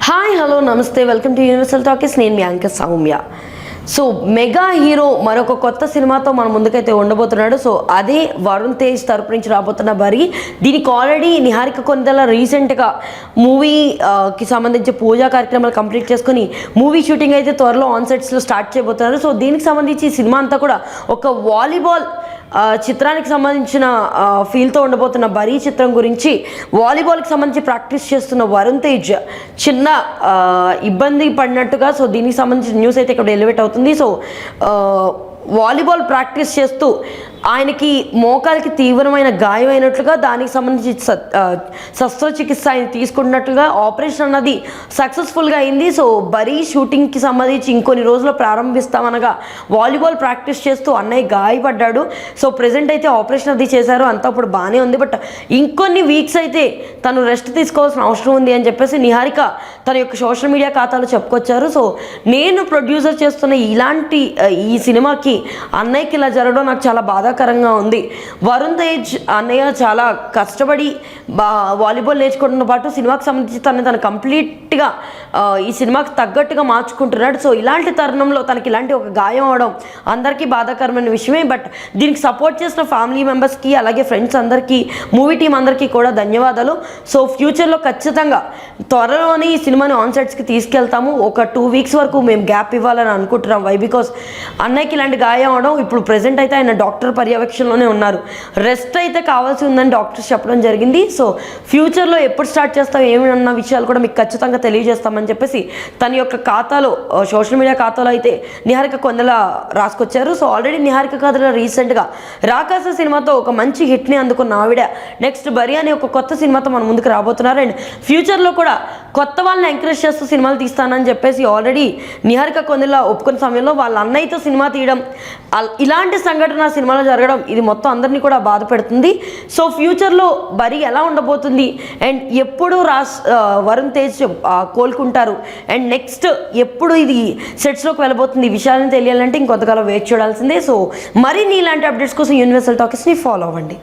Hi hello నమస్తే welcome to Universal Talkies. నేను మీ anchor Soumya. So mega hero మరొక కొత్త సినిమాతో మన ముందుకైతే ఉండబోతున్నాడు. సో అదే వరుణ్ తేజ్ తరపు నుంచి రాబోతున్న బరి. దీనికి ఆల్రెడీ నిహారిక కొనిదెల రీసెంట్గా మూవీకి సంబంధించి పూజా కార్యక్రమాలు కంప్లీట్ చేసుకుని మూవీ షూటింగ్ అయితే త్వరలో ఆన్ సెట్స్లో స్టార్ట్ చేయబోతున్నారు. సో దీనికి సంబంధించి సినిమా అంతా కూడా ఒక వాలీబాల్ చిత్రానికి సంబంధించిన ఫీల్తో ఉండబోతున్న బరీ చిత్రం గురించి వాలీబాల్కి సంబంధించి ప్రాక్టీస్ చేస్తున్న వరుణ్ తేజ్ చిన్న ఇబ్బంది పడినట్టుగా సో దీనికి సంబంధించిన న్యూస్ అయితే ఇక్కడ ఎలివేట్ అవుతుంది. సో వాలీబాల్ ప్రాక్టీస్ చేస్తూ ఆయనకి మోకాలికి తీవ్రమైన గాయం అయినట్లుగా దానికి సంబంధించి శస్త్రచికిత్స ఆయన తీసుకున్నట్లుగా ఆపరేషన్ అన్నది సక్సెస్ఫుల్గా అయింది. సో బరీ షూటింగ్కి సంబంధించి ఇంకొన్ని రోజుల్లో ప్రారంభిస్తామనగా వాలీబాల్ ప్రాక్టీస్ చేస్తూ అన్నయ్య గాయపడ్డాడు. సో ప్రెజెంట్ అయితే ఆపరేషన్ అది చేశారు, అంతా ఇప్పుడు బాగానే ఉంది. బట్ ఇంకొన్ని వీక్స్ అయితే తను రెస్ట్ తీసుకోవాల్సిన అవసరం ఉంది అని చెప్పేసి నిహారిక తన యొక్క సోషల్ మీడియా ఖాతాలో చెప్పుకొచ్చారు. సో నేను ప్రొడ్యూసర్ చేస్తున్న ఇలాంటి ఈ సినిమాకి అన్నయ్యకి ఇలా జరగడం నాకు చాలా బాధాకరంగా ఉంది. వరుణ్ తేజ్ అన్నయ్య చాలా కష్టపడి వాలీబాల్ నేర్చుకోవడంతో పాటు సినిమాకి సంబంధించి తను కంప్లీట్గా ఈ సినిమాకి తగ్గట్టుగా మార్చుకుంటున్నాడు. సో ఇలాంటి తరుణంలో తనకి ఇలాంటి ఒక గాయం అవడం అందరికీ బాధాకరమైన విషయమే. బట్ దీనికి సపోర్ట్ చేసిన ఫ్యామిలీ మెంబర్స్కి అలాగే ఫ్రెండ్స్ అందరికీ మూవీ టీం అందరికీ కూడా ధన్యవాదాలు. సో ఫ్యూచర్లో ఖచ్చితంగా త్వరలోనే ఈ సినిమాని ఆన్ సెట్స్కి తీసుకెళ్తాము. ఒక 2 వీక్స్ వరకు మేము గ్యాప్ ఇవ్వాలని అనుకుంటున్నాం. వై బికాస్ అన్నయ్యకి ఇలాంటి గాయం అవడం ఇప్పుడు ప్రెజెంట్ అయితే ఆయన డాక్టర్ పర్యవేక్షణలోనే ఉన్నారు. రెస్ట్ అయితే కావాల్సి ఉందని డాక్టర్స్ చెప్పడం జరిగింది. సో ఫ్యూచర్లో ఎప్పుడు స్టార్ట్ చేస్తాం ఏమన్నా విషయాలు కూడా మీకు ఖచ్చితంగా తెలియజేస్తామని చెప్పేసి తన యొక్క ఖాతాలో సోషల్ మీడియా ఖాతాలో అయితే నిహారిక కొనిదెల రాసుకొచ్చారు. సో ఆల్రెడీ నిహారిక కొనిదెల రీసెంట్గా రాకాస సినిమాతో ఒక మంచి హిట్ని అందుకున్న ఆవిడ నెక్స్ట్ బరి అనే ఒక కొత్త సినిమాతో మన ముందుకు రాబోతున్నారు. అండ్ ఫ్యూచర్లో కూడా కొత్త వాళ్ళని ఎంకరేజ్ చేస్తూ సినిమాలు తీస్తానని చెప్పేసి ఆల్రెడీ నిహారిక కొనిదెల ఒప్పుకున్న సమయంలో వాళ్ళ అన్నయ్యతో సినిమా తీయడం ఇలాంటి సంఘటన సినిమాలో జరగడం ఇది మొత్తం అందరినీ కూడా బాధ పెడుతుంది. సో ఫ్యూచర్లో బరి ఎలా ఉండబోతుంది అండ్ ఎప్పుడు వరుణ్ తేజ్ కోలుకుంటారు అండ్ నెక్స్ట్ ఎప్పుడు ఇది సెట్స్లోకి వెళ్ళబోతుంది ఈ విషయాలను తెలియాలంటే ఇంకొంతకాలం వెయిట్ చూడాల్సిందే. సో మరిన్ని ఇలాంటి అప్డేట్స్ కోసం యూనివర్సల్ టాకీస్ని ఫాలో అవ్వండి.